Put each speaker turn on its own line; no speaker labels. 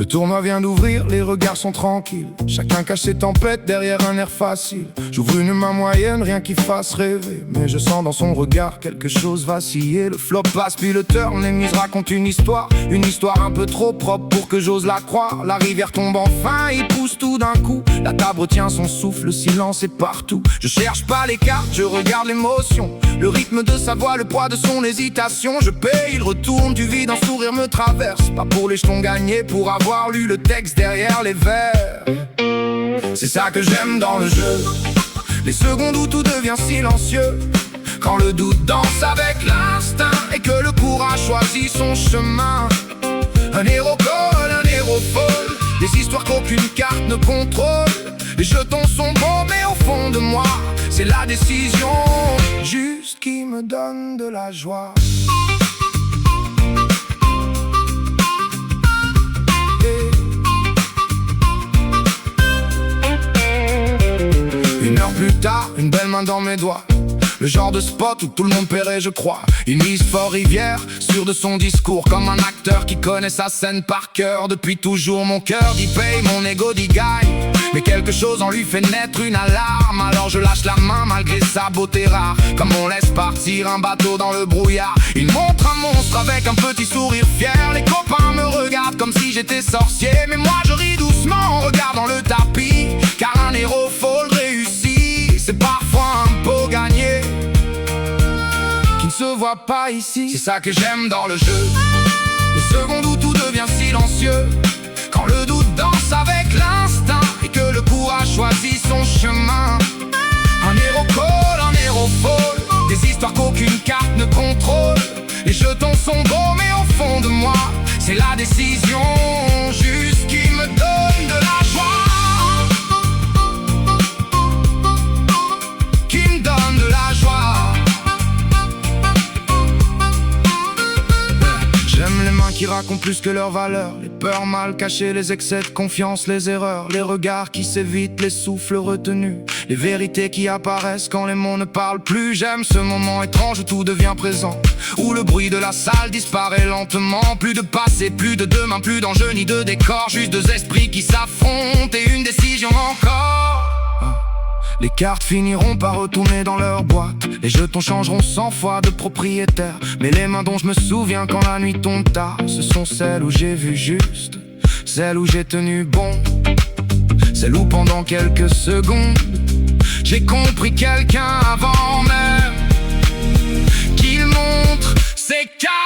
Le tournoi vient d'ouvrir, les regards sont tranquilles. Chacun cache ses tempêtes derrière un air facile. J'ouvre une main moyenne, rien qui fasse rêver, mais je sens dans son regard quelque chose vaciller. Le flop passe puis le turn, les mises racontent une histoire un peu trop propre pour que j'ose la croire. La rivière tombe enfin, il pousse tout d'un coup. La table retient son souffle, le silence est partout. Je cherche pas les cartes, je regarde l'émotion, le rythme de sa voix, le poids de son hésitation. Je paye, il retourne du vide, un sourire me traverse. Pas pour les jetons gagnés, pour avoir lu le texte derrière les vers. C'est ça que j'aime dans le jeu, les secondes où tout devient silencieux, quand le doute danse avec l'instinct et que le courage choisit son chemin. Un héros colle, un héros folle, des histoires qu'aucune carte ne contrôle. Les jetons sont beaux mais au fond de moi, c'est la décision juste qui me donne de la joie. Une heure plus tard, une belle main dans mes doigts, le genre de spot où tout le monde paierait, je crois. Une mise fort rivière, sûr de son discours, comme un acteur qui connaît sa scène par cœur. Depuis toujours mon cœur dit paye, mon ego dit gagne, mais quelque chose en lui fait naître une alarme. Alors je lâche la main malgré sa beauté rare, comme on laisse partir un bateau dans le brouillard. Il montre un monstre avec un petit sourire fier. Les copains me regardent comme si j'étais sorcier, mais moi je ris doucement en regardant le tapis, car un héros fold réussi, c'est parfois un beau gagné qui ne se voit pas ici. C'est ça que j'aime dans le jeu, les secondes où tout devient silencieux, quand le doute danse avec l'instinct et que le courage choisit son chemin. Un héros colle, un héros folle, des histoires qu'aucune carte ne contrôle. Les jetons sont beaux mais au fond de moi, c'est la décision juste qui me donne de la joie, qui me donne de la joie. J'aime les mains qui racontent plus que leur valeur, les peurs mal cachées, les excès de confiance, les erreurs, les regards qui s'évitent, les souffles retenus, les vérités qui apparaissent quand les mots ne parlent plus. J'aime ce moment étrange où tout devient présent, où le bruit de la salle disparaît lentement. Plus de passé, plus de demain, plus d'enjeux ni de décor, juste deux esprits qui s'affrontent et une décision encore. Les cartes finiront par retourner dans leur boîte, les jetons changeront 100 fois de propriétaire, mais les mains dont je me souviens quand la nuit tombe tard, ce sont celles où j'ai vu juste, celles où j'ai tenu bon, celles où pendant quelques secondes j'ai compris quelqu'un avant même qu'il montre ses cartes.